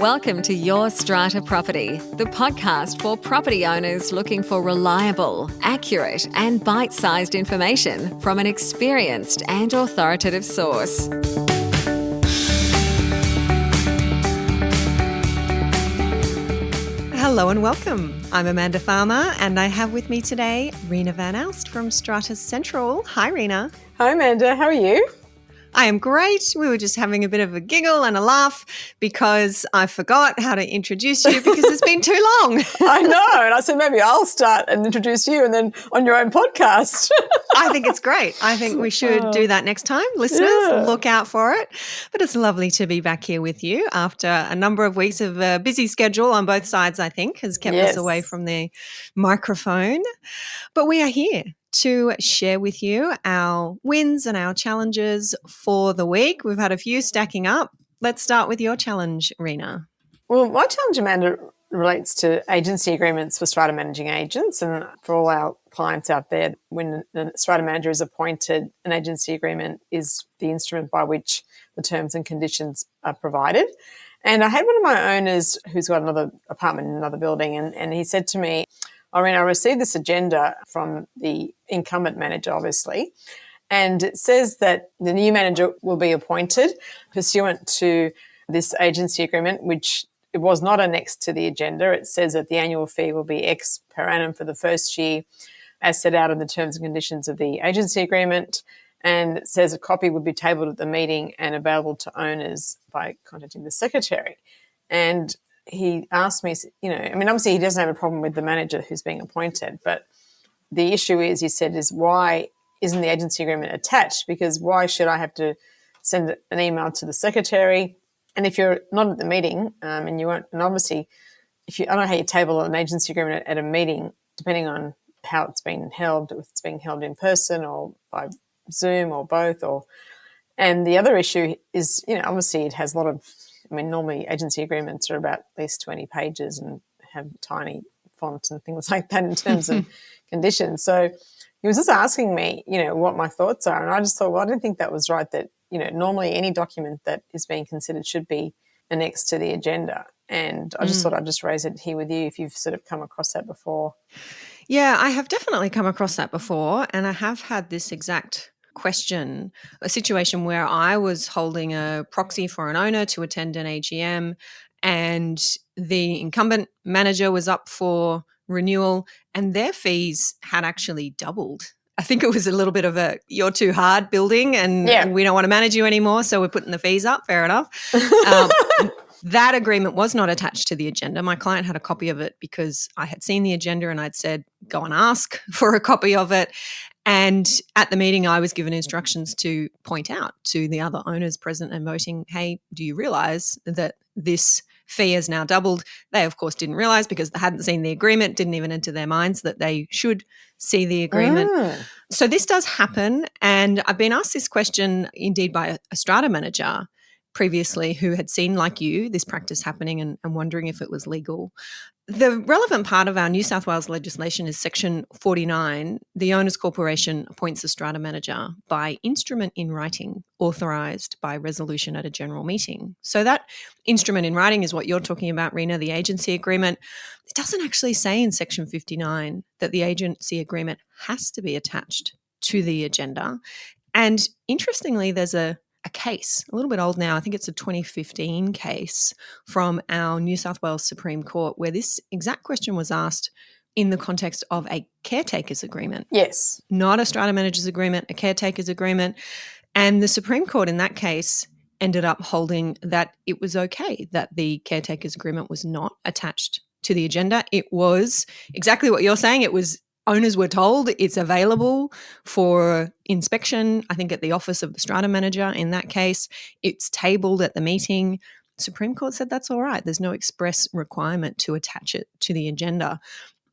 Welcome to Your Strata Property, the podcast for property owners looking for reliable, accurate, and bite-sized information from an experienced and authoritative source. Hello and welcome. I'm Amanda Farmer and I have with me today Reena Van Aalst from Strata Central. Hi, Reena. Hi, Amanda. How are you? I am great. We were just having a bit of a giggle and a laugh because I forgot how to introduce you because it's been too long. I know. And I said, maybe I'll start and introduce you and then on your own podcast. I think it's great. I think we should do that next time. Listeners, look out for it. But it's lovely to be back here with you after a number of weeks of a busy schedule on both sides, I think, has kept us away from the microphone. But we are here to share with you our wins and our challenges for the week. We've had a few stacking up. Let's start with your challenge, Reena. Well, my challenge, Amanda, relates to agency agreements for strata managing agents. And for all our clients out there, when the strata manager is appointed, an agency agreement is the instrument by which the terms and conditions are provided. And I had one of my owners who's got another apartment in another building, and he said to me, Reena, I received this agenda from the incumbent manager, obviously, and it says that the new manager will be appointed pursuant to this agency agreement, which it was not annexed to the agenda. It says that the annual fee will be X per annum for the first year, as set out in the terms and conditions of the agency agreement, and it says a copy would be tabled at the meeting and available to owners by contacting the secretary. And he asked me, obviously he doesn't have a problem with the manager who's being appointed, but the issue is, he said, is why isn't the agency agreement attached? Because why should I have to send an email to the secretary? And if you're not at the meeting and you won't, and obviously, I don't know how you table an agency agreement at a meeting, depending on how it's been held, if it's being held in person or by Zoom or both. And the other issue is, obviously it has a lot of, normally agency agreements are about at least 20 pages and have tiny fonts and things like that in terms of conditions. So he was just asking me, what my thoughts are. And I just thought, well, I didn't think that was right, that, normally any document that is being considered should be annexed to the agenda. And I just thought I'd just raise it here with you if you've sort of come across that before. Yeah, I have definitely come across that before. And I have had this exact question, a situation where I was holding a proxy for an owner to attend an AGM and the incumbent manager was up for renewal and their fees had actually doubled. I think it was a little bit of a you're too hard building and we don't want to manage you anymore, so we're putting the fees up. Fair enough. That agreement was not attached to the agenda. My client had a copy of it because I had seen the agenda and I'd said, go and ask for a copy of it. And at the meeting, I was given instructions to point out to the other owners present and voting, hey, do you realise that this fee has now doubled? They, of course, didn't realise because they hadn't seen the agreement, didn't even enter their minds that they should see the agreement. So this does happen. And I've been asked this question indeed by a strata manager previously who had seen, like you, this practice happening and wondering if it was legal. The relevant part of our New South Wales legislation is Section 49. The Owners Corporation appoints a strata manager by instrument in writing authorised by resolution at a general meeting. So that instrument in writing is what you're talking about, Reena, the agency agreement. It doesn't actually say in Section 59 that the agency agreement has to be attached to the agenda. And interestingly, there's a case, a little bit old now, I think it's a 2015 case from our New South Wales Supreme Court where this exact question was asked in the context of a caretaker's agreement. Yes. Not a strata manager's agreement, a caretaker's agreement. And the Supreme Court in that case ended up holding that it was okay that the caretaker's agreement was not attached to the agenda. It was exactly what you're saying. It was owners were told it's available for inspection, I think at the office of the strata manager in that case. It's tabled at the meeting. Supreme Court said that's all right. There's no express requirement to attach it to the agenda.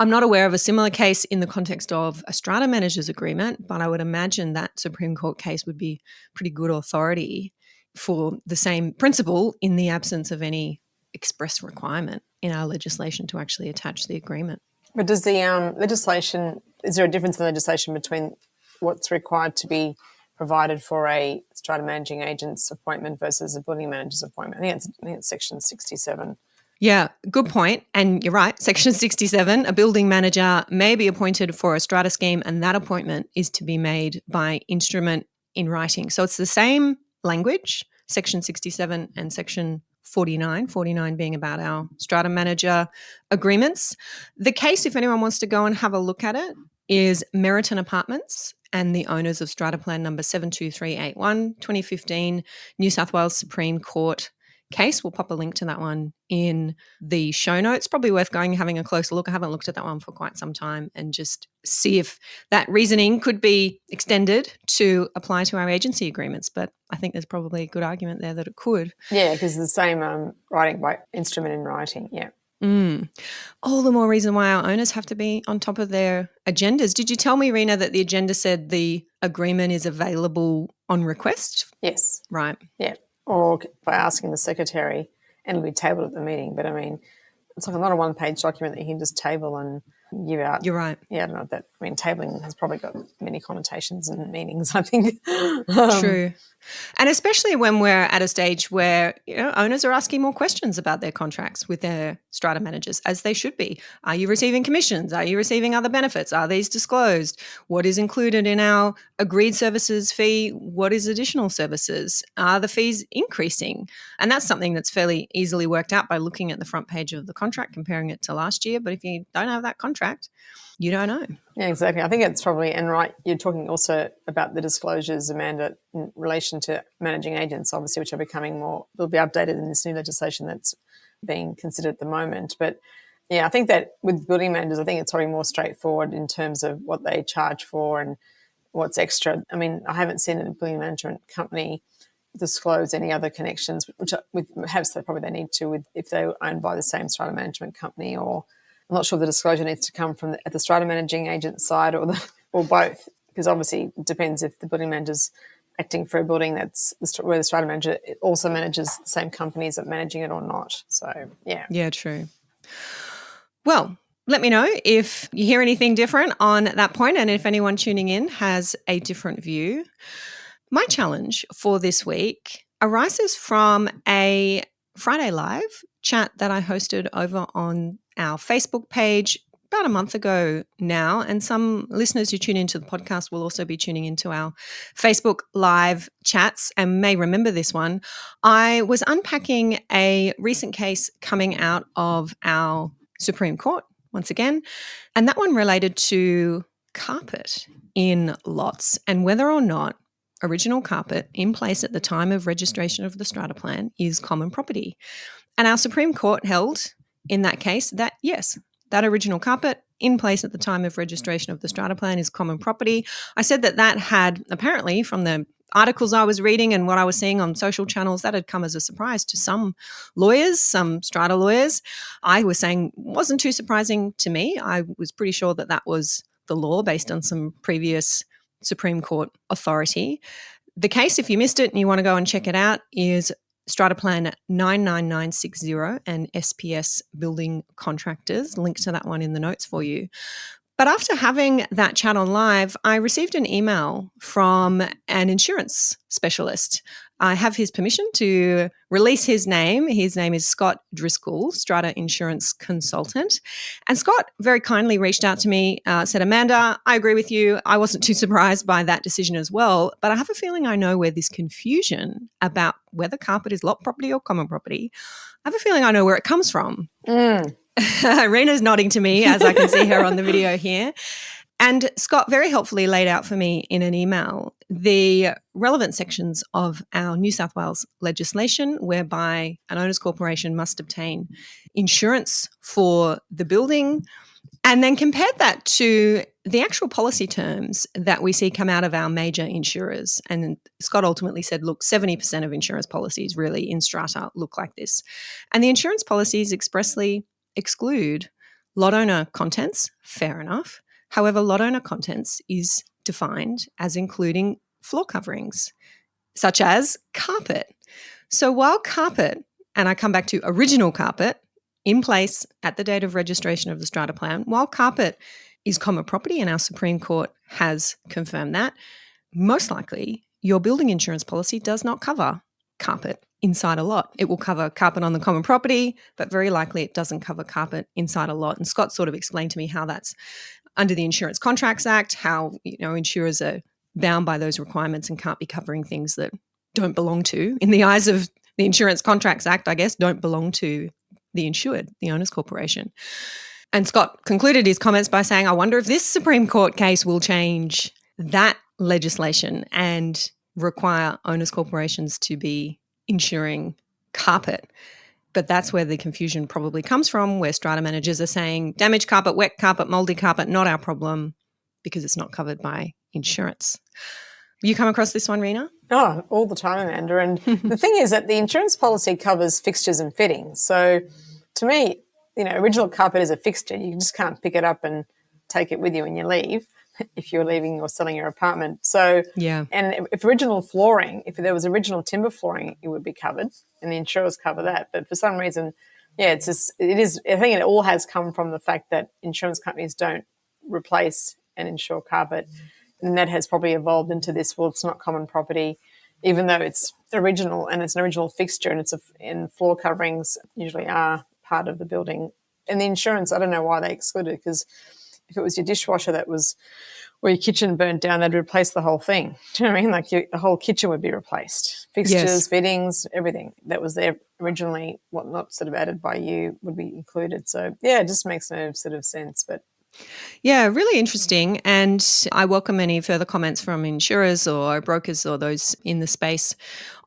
I'm not aware of a similar case in the context of a strata manager's agreement, but I would imagine that Supreme Court case would be pretty good authority for the same principle in the absence of any express requirement in our legislation to actually attach the agreement. But does the legislation, is there a difference in legislation between what's required to be provided for a strata managing agent's appointment versus a building manager's appointment. I think it's section 67. Yeah, good point. And you're right. Section 67, a building manager may be appointed for a strata scheme, and that appointment is to be made by instrument in writing. So it's the same language, Section 67 and Section 49 being about our strata manager agreements. The case, if anyone wants to go and have a look at it, is Meriton Apartments and the owners of strata plan number 72381, 2015, New South Wales Supreme Court case. We'll pop a link to that one in the show notes. Probably worth going and having a closer look. I haven't looked at that one for quite some time, and just see if that reasoning could be extended to apply to our agency agreements. But I think there's probably a good argument there that it could. Yeah, because the same writing by instrument in writing. Yeah. All the more reason why our owners have to be on top of their agendas. Did you tell me, Reena, that the agenda said the agreement is available on request? Yes. Right. Yeah. Or by asking the secretary, and it'll be tabled at the meeting. But I mean, it's like not a one-page document that you can just table and give out. You're right. Yeah, I don't know that. I mean, tabling has probably got many connotations and meanings, I think. True. And especially when we're at a stage where, owners are asking more questions about their contracts with their strata managers, as they should be. Are you receiving commissions? Are you receiving other benefits? Are these disclosed? What is included in our agreed services fee? What is additional services? Are the fees increasing? And that's something that's fairly easily worked out by looking at the front page of the contract, comparing it to last year. But if you don't have that contract, you don't know. Yeah, exactly. I think it's probably, and right, you're talking also about the disclosures, Amanda, in relation to managing agents, obviously, which are becoming more, will be updated in this new legislation that's being considered at the moment. But yeah, I think that with building managers, I think it's probably more straightforward in terms of what they charge for and what's extra. I mean, I haven't seen a building management company disclose any other connections, which perhaps probably they need to, with if they're owned by the same strata management company, or I'm not sure the disclosure needs to come from at the strata managing agent side or both, because obviously it depends if the building manager's acting for a building that's where the strata manager also manages the same companies that managing it or not. So, yeah. Yeah, true. Well, let me know if you hear anything different on that point, and if anyone tuning in has a different view. My challenge for this week arises from a Friday Live chat that I hosted over on our Facebook page about a month ago now, and some listeners who tune into the podcast will also be tuning into our Facebook Live chats and may remember this one. I was unpacking a recent case coming out of our Supreme Court once again, and that one related to carpet in lots and whether or not original carpet in place at the time of registration of the strata plan is common property. And our Supreme Court held in that case that, yes, that original carpet in place at the time of registration of the strata plan is common property. I said that had apparently, from the articles I was reading and what I was seeing on social channels, that had come as a surprise to some lawyers, some strata lawyers. I was saying wasn't too surprising to me. I was pretty sure that was the law based on some previous Supreme Court authority. The case, if you missed it and you want to go and check it out, is Strata Plan 99960 and SPS Building Contractors. Link to that one in the notes for you. But after having that chat on live, I received an email from an insurance specialist. I have his permission to release his name. His name is Scott Driscoll, Strata Insurance Consultant. And Scott very kindly reached out to me, said, Amanda, I agree with you. I wasn't too surprised by that decision as well, but I have a feeling I know where this confusion about whether carpet is lot property or common property, I have a feeling I know where it comes from. Reena's nodding to me as I can see her on the video here. And Scott very helpfully laid out for me in an email the relevant sections of our New South Wales legislation whereby an owners corporation must obtain insurance for the building, and then compared that to the actual policy terms that we see come out of our major insurers. And Scott ultimately said, look, 70% of insurance policies really in strata look like this. And the insurance policies expressly exclude lot owner contents, fair enough. However, lot owner contents is defined as including floor coverings, such as carpet. So while carpet, and I come back to original carpet, in place at the date of registration of the strata plan, while carpet is common property and our Supreme Court has confirmed that, most likely your building insurance policy does not cover carpet inside a lot. It will cover carpet on the common property, but very likely it doesn't cover carpet inside a lot. And Scott sort of explained to me how that's under the Insurance Contracts Act, how insurers are bound by those requirements and can't be covering things that don't belong to, in the eyes of the Insurance Contracts Act, I guess, don't belong to the insured, the owners corporation. And Scott concluded his comments by saying, I wonder if this Supreme Court case will change that legislation and require owners corporations to be insuring carpet. But that's where the confusion probably comes from, where strata managers are saying damaged carpet, wet carpet, moldy carpet, not our problem because it's not covered by insurance. You come across this one, Reena? Oh, all the time, Amanda. And the thing is that the insurance policy covers fixtures and fittings. So to me, original carpet is a fixture. You just can't pick it up and take it with you when you leave if you're leaving or selling your apartment. So, yeah. And if there was original timber flooring, it would be covered and the insurers cover that. But for some reason, I think it all has come from the fact that insurance companies don't replace and insure carpet. And that has probably evolved into this, well, it's not common property, even though it's original and it's an original fixture and floor coverings usually are part of the building. And the insurance, I don't know why they excluded it, because if it was your dishwasher or your kitchen burnt down, they'd replace the whole thing. Do you know what I mean? Like the whole kitchen would be replaced. Fixtures, yes. Fittings, everything that was there originally, what not sort of added by you, would be included. So, it just makes no sort of sense. But yeah, really interesting. And I welcome any further comments from insurers or brokers or those in the space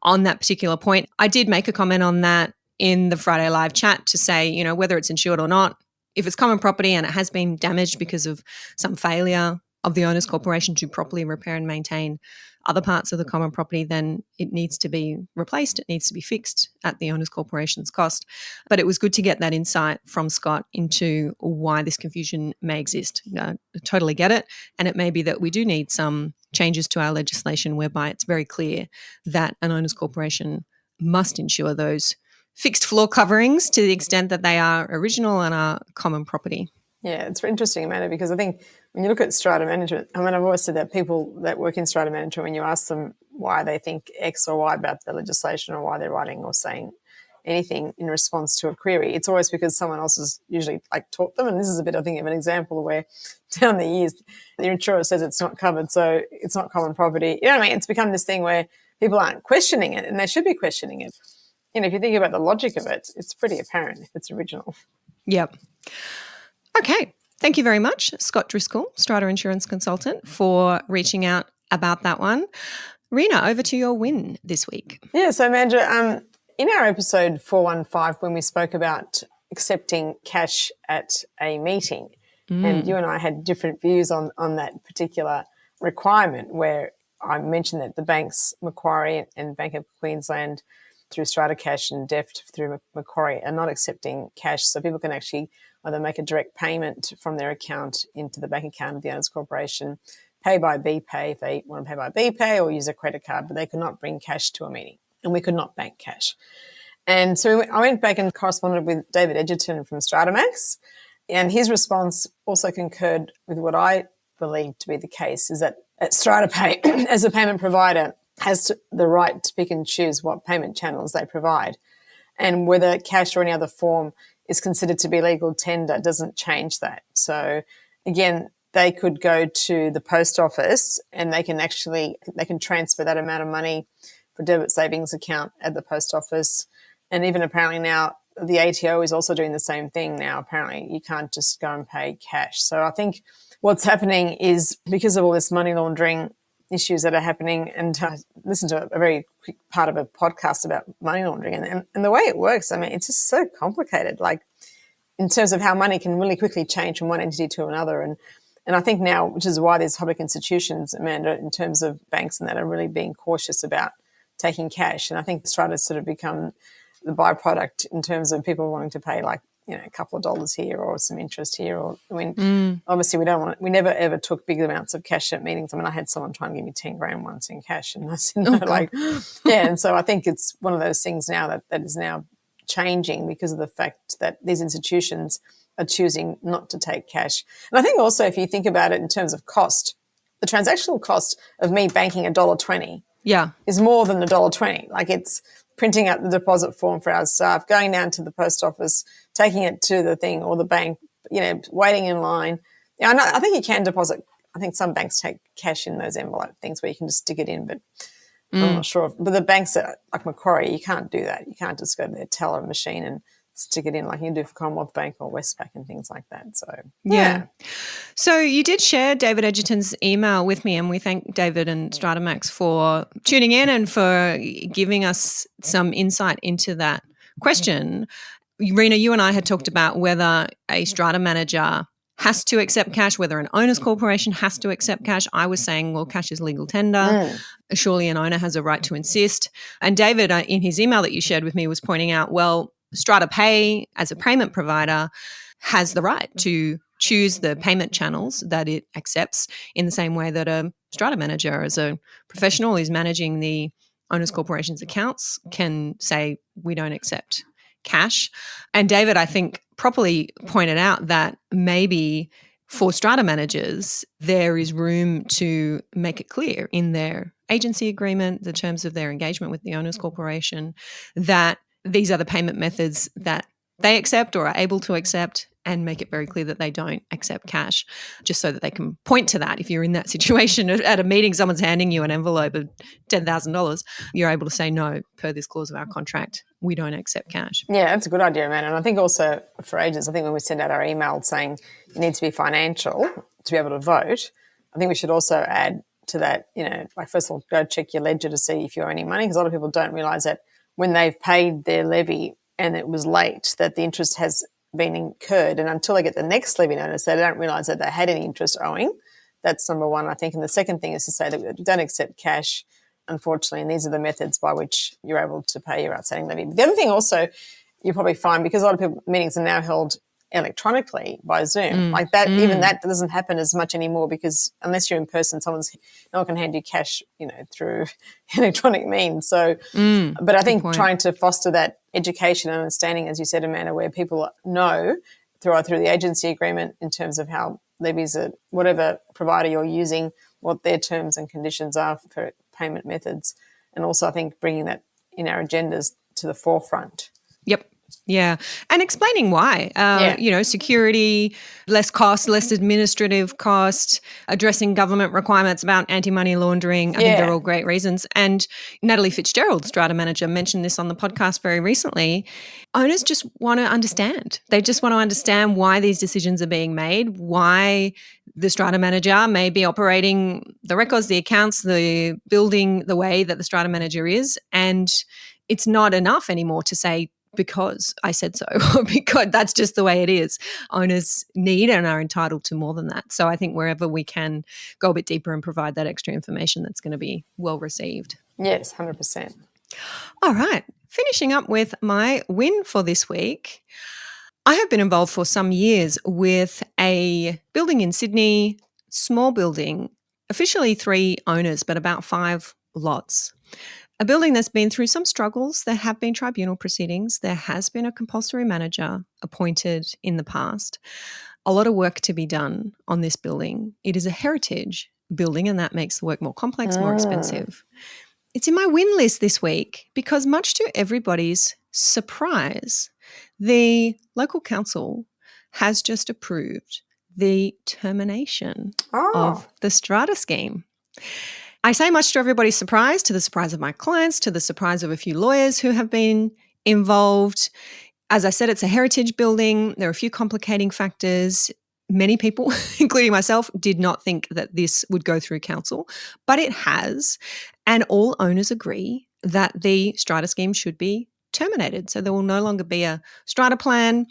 on that particular point. I did make a comment on that in the Friday Live chat to say, whether it's insured or not, if it's common property and it has been damaged because of some failure of the owner's corporation to properly repair and maintain other parts of the common property, then it needs to be replaced. It needs to be fixed at the owner's corporation's cost. But it was good to get that insight from Scott into why this confusion may exist. I totally get it. And it may be that we do need some changes to our legislation whereby it's very clear that an owner's corporation must insure those fixed floor coverings to the extent that they are original and are common property. Yeah, it's interesting, Amanda, because I think when you look at strata management, I've always said that people that work in strata management, when you ask them why they think X or Y about the legislation or why they're writing or saying anything in response to a query, it's always because someone else has usually taught them. And this is a bit, I think, of an example where down the years, the insurer says it's not covered, so it's not common property. You know what I mean? It's become this thing where people aren't questioning it, and they should be questioning it. If you think about the logic of it, it's pretty apparent if it's original. Yep. Okay. Thank you very much, Scott Driscoll, Strata Insurance Consultant, for reaching out about that one. Reena, over to your win this week. Yeah, so Amanda, in our episode 415, when we spoke about accepting cash at a meeting, and you and I had different views on that particular requirement, where I mentioned that the banks, Macquarie and Bank of Queensland, through Strata Cash and Deft through Macquarie, are not accepting cash, so people can actually either make a direct payment from their account into the bank account of the owners corporation, pay by BPay if they want to pay by BPay, or use a credit card, but they could not bring cash to a meeting, and we could not bank cash. And so I went back and corresponded with David Edgerton from Stratamax, and his response also concurred with what I believe to be the case, is that StrataPay, as a payment provider, has the right to pick and choose what payment channels they provide. And whether cash or any other form is considered to be legal tender doesn't change that. So again, they could go to the post office and they can transfer that amount of money for debit savings account at the post office. And even apparently now the ATO is also doing the same thing now. Apparently you can't just go and pay cash. So I think what's happening is, because of all this money laundering issues that are happening, and I listened to a very quick part of a podcast about money laundering and the way it works, I mean, it's just so complicated, in terms of how money can really quickly change from one entity to another. And I think now, which is why there's public institutions, Amanda, in terms of banks and that, are really being cautious about taking cash. And I think Strata's sort of become the byproduct in terms of people wanting to pay a couple of dollars here or some interest here. Or obviously we never ever took big amounts of cash at meetings. I mean, I had someone try and give me 10 grand once in cash, and I said, no, yeah. And so I think it's one of those things now that is now changing because of the fact that these institutions are choosing not to take cash. And I think also, if you think about it in terms of cost, the transactional cost of me banking $1.20 Yeah. is more than $1.20. Like, it's printing out the deposit form for our staff, going down to the post office, taking it to the thing or the bank, waiting in line. Yeah, I think you can deposit. I think some banks take cash in those envelope things where you can just stick it in, but I'm not sure. But the banks like Macquarie, you can't do that. You can't just go to their teller machine and stick it in like you do for Commonwealth Bank or Westpac and things like that. So, yeah. So you did share David Edgerton's email with me, and we thank David and Stratamax for tuning in and for giving us some insight into that question. Reena, you and I had talked about whether a strata manager has to accept cash, whether an owner's corporation has to accept cash. I was saying, well, cash is legal tender. Surely an owner has a right to insist. And David, in his email that you shared with me, was pointing out, well, Strata Pay as a payment provider has the right to choose the payment channels that it accepts in the same way that a strata manager as a professional who's managing the owner's corporation's accounts can say, we don't accept cash. And David, I think, properly pointed out that maybe for strata managers, there is room to make it clear in their agency agreement, the terms of their engagement with the owner's corporation, that these are the payment methods that they accept or are able to accept, and make it very clear that they don't accept cash, just so that they can point to that. If you're in that situation at a meeting, someone's handing you an envelope of $10,000, you're able to say, no, per this clause of our contract, we don't accept cash. Yeah, that's a good idea, man. And I think also for agents, I think when we send out our email saying you need to be financial to be able to vote, I think we should also add to that, like first of all, go check your ledger to see if you owe any money, because a lot of people don't realise that when they've paid their levy and it was late, that the interest has been incurred, and until they get the next levy notice, they don't realise that they had any interest owing. That's number one, I think. And the second thing is to say that we don't accept cash, unfortunately, and these are the methods by which you're able to pay your outstanding levy. But the other thing also you probably find, because a lot of people, meetings are now held electronically by Zoom, like that, even that doesn't happen as much anymore, because unless you're in person, no one can hand you cash, through electronic means. So, but I think trying to foster that education and understanding, as you said, Amanda, where people know through the agency agreement in terms of how levies are, whatever provider you're using, what their terms and conditions are for payment methods. And also I think bringing that in our agendas to the forefront. Yep. Yeah. And explaining why, security, less cost, less administrative cost, addressing government requirements about anti-money laundering. I think they're all great reasons. And Natalie Fitzgerald, strata manager, mentioned this on the podcast very recently. Owners just want to understand. They just want to understand why these decisions are being made, why the strata manager may be operating the records, the accounts, the building the way that the strata manager is. And it's not enough anymore to say, because I said so, because that's just the way it is. Owners need and are entitled to more than that. So I think wherever we can go a bit deeper and provide that extra information, that's going to be well received. Yes, 100%. All right. Finishing up with my win for this week. I have been involved for some years with a building in Sydney, small building, officially 3 owners, but about 5 lots. A building that's been through some struggles. There have been tribunal proceedings. There has been a compulsory manager appointed in the past. A lot of work to be done on this building. It is a heritage building, and that makes the work more complex, more expensive. It's in my win list this week because, much to everybody's surprise, the local council has just approved the termination of the Strata scheme. I say much to everybody's surprise, to the surprise of my clients, to the surprise of a few lawyers who have been involved. As I said, it's a heritage building. There are a few complicating factors. Many people, including myself, did not think that this would go through council, but it has. And all owners agree that the strata scheme should be terminated. So there will no longer be a strata plan.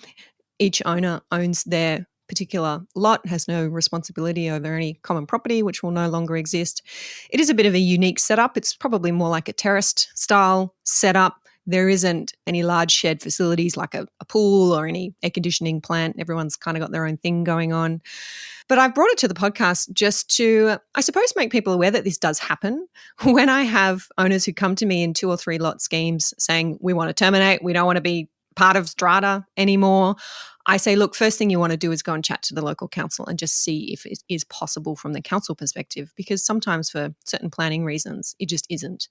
Each owner owns their particular lot, has no responsibility over any common property, which will no longer exist. It is a bit of a unique setup. It's probably more like a terraced style setup. There isn't any large shared facilities like a pool or any air conditioning plant. Everyone's kind of got their own thing going on. But I've brought it to the podcast just to, I suppose, make people aware that this does happen. When I have owners who come to me in 2 or 3 lot schemes saying, we want to terminate, we don't want to be part of Strata anymore, I say, look, first thing you want to do is go and chat to the local council and just see if it is possible from the council perspective, because sometimes for certain planning reasons, it just isn't.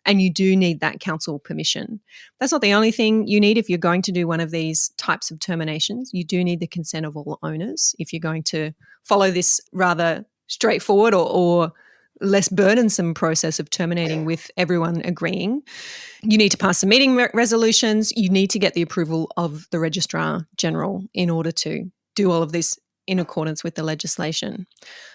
And you do need that council permission. That's not the only thing you need if you're going to do one of these types of terminations. You do need the consent of all owners if you're going to follow this rather straightforward or less burdensome process of terminating with everyone agreeing. You need to pass the meeting resolutions. You need to get the approval of the Registrar General in order to do all of this in accordance with the legislation.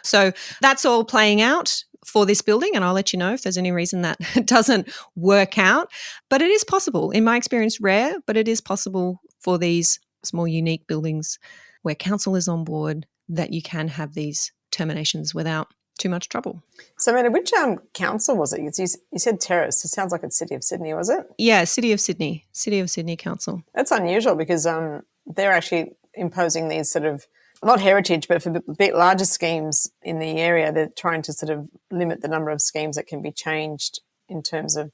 So that's all playing out for this building, and I'll let you know if there's any reason that doesn't work out. But it is possible. In my experience, rare, but it is possible for these small, unique buildings where council is on board that you can have these terminations without too much trouble. So, Amanda, which council was it? You said Terrace. It sounds like it's City of Sydney, was it? Yeah, City of Sydney Council. That's unusual because they're actually imposing these sort of, not heritage, but for a bit larger schemes in the area, they're trying to sort of limit the number of schemes that can be changed in terms of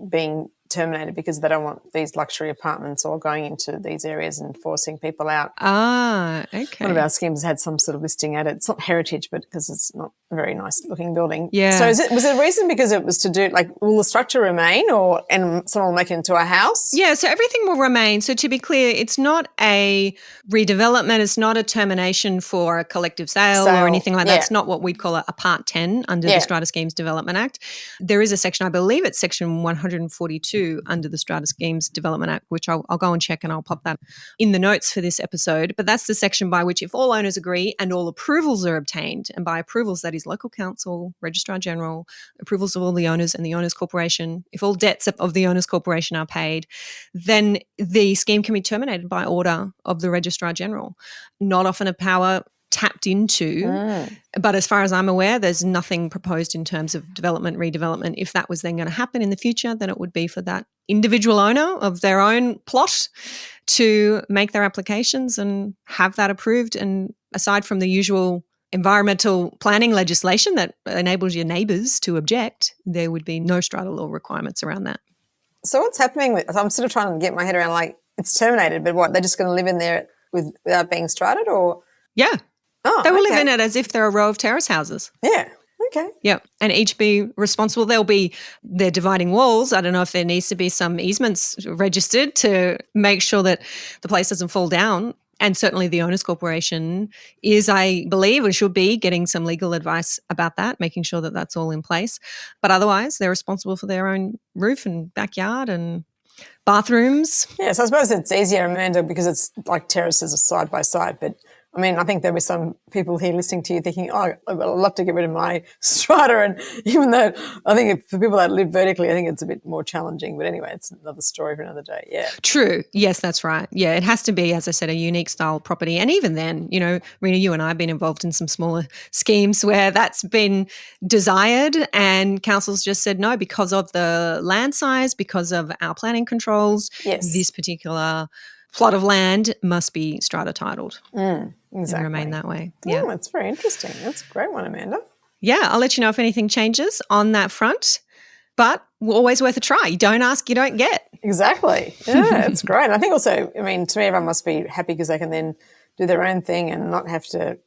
being terminated, because they don't want these luxury apartments all going into these areas and forcing people out. Ah, okay. One of our schemes had some sort of listing at it. It's not heritage, but because it's not a very nice looking building. Yeah. So was it a reason because it was to do, like, will the structure remain and someone will make it into a house? Yeah, so everything will remain. So to be clear, it's not a redevelopment. It's not a termination for a collective sale or anything like that. It's not what we'd call a Part 10 under the Strata Schemes Development Act. There is a section, I believe it's section 142 under the Strata Schemes Development Act, which I'll go and check and I'll pop that in the notes for this episode. But that's the section by which if all owners agree and all approvals are obtained, and by approvals that is local council, Registrar General, approvals of all the owners and the owners corporation, if all debts of the owners corporation are paid, then the scheme can be terminated by order of the Registrar General. Not often a power tapped into, but as far as I'm aware, there's nothing proposed in terms of development, redevelopment. If that was then going to happen in the future, then it would be for that individual owner of their own plot to make their applications and have that approved. And aside from the usual environmental planning legislation that enables your neighbours to object, there would be no strata law requirements around that. So what's happening I'm sort of trying to get my head around, like, it's terminated, but what, they're just going to live in there without being strated, or? Yeah. Oh, they will live in it as if they're a row of terrace houses. Yeah. Okay. Yeah. And each be responsible. They're dividing walls. I don't know if there needs to be some easements registered to make sure that the place doesn't fall down. And certainly the owners corporation is, I believe, or should be getting some legal advice about that, making sure that that's all in place. But otherwise, they're responsible for their own roof and backyard and bathrooms. Yeah, so I suppose it's easier, Amanda, because it's like terraces are side by side. But I mean, I think there'll be some people here listening to you thinking, oh, I'd love to get rid of my strata. And even though I think for people that live vertically, I think it's a bit more challenging. But anyway, it's another story for another day. Yeah. True. Yes, that's right. Yeah, it has to be, as I said, a unique style property. And even then, Reena, you and I have been involved in some smaller schemes where that's been desired and councils just said no because of the land size, because of our planning controls. Yes. This particular plot of land must be strata titled. Exactly. And remain that way. Yeah. That's very interesting. That's a great one, Amanda. Yeah, I'll let you know if anything changes on that front, but always worth a try. You don't ask, you don't get. Exactly. Yeah, it's great. And I think also, I mean, to me, everyone must be happy because they can then do their own thing and not have to,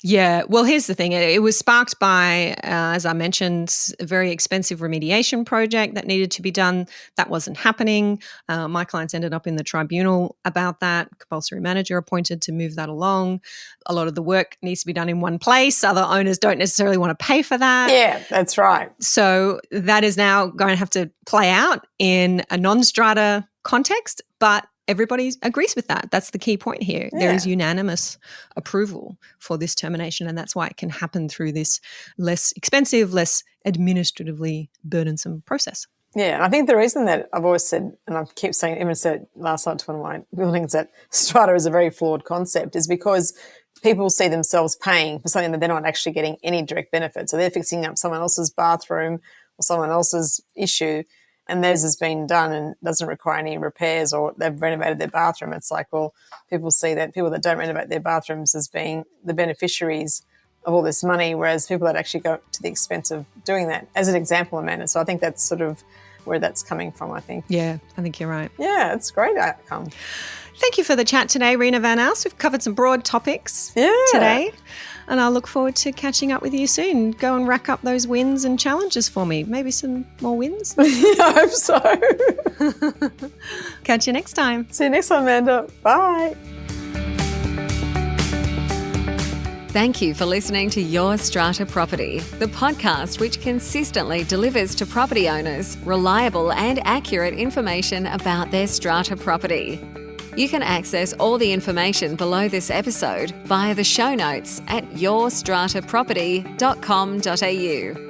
Yeah, well, here's the thing. It was sparked by, as I mentioned, a very expensive remediation project that needed to be done. That wasn't happening. My clients ended up in the tribunal about that. Compulsory manager appointed to move that along. A lot of the work needs to be done in one place. Other owners don't necessarily want to pay for that. Yeah, that's right. So that is now going to have to play out in a non-strata context, but everybody agrees with that. That's the key point here. Yeah. There is unanimous approval for this termination, and that's why it can happen through this less expensive, less administratively burdensome process. Yeah, and I think the reason that I've always said, and I keep saying, even said last night to one of my buildings, that strata is a very flawed concept is because people see themselves paying for something that they're not actually getting any direct benefit. So they're fixing up someone else's bathroom or someone else's issue, and theirs has been done and doesn't require any repairs, or they've renovated their bathroom. It's like, well, people see that people that don't renovate their bathrooms as being the beneficiaries of all this money, whereas people that actually go to the expense of doing that, as an example, Amanda. So I think that's sort of where that's coming from, I think. Yeah, I think you're right. Yeah, it's a great outcome. Thank you for the chat today, Reena Van Aalst. We've covered some broad topics Yeah. today, and I look forward to catching up with you soon. Go and rack up those wins and challenges for me. Maybe some more wins. I hope so. Catch you next time. See you next time, Amanda. Bye. Thank you for listening to Your Strata Property, the podcast which consistently delivers to property owners reliable and accurate information about their strata property. You can access all the information below this episode via the show notes at yourstrataproperty.com.au.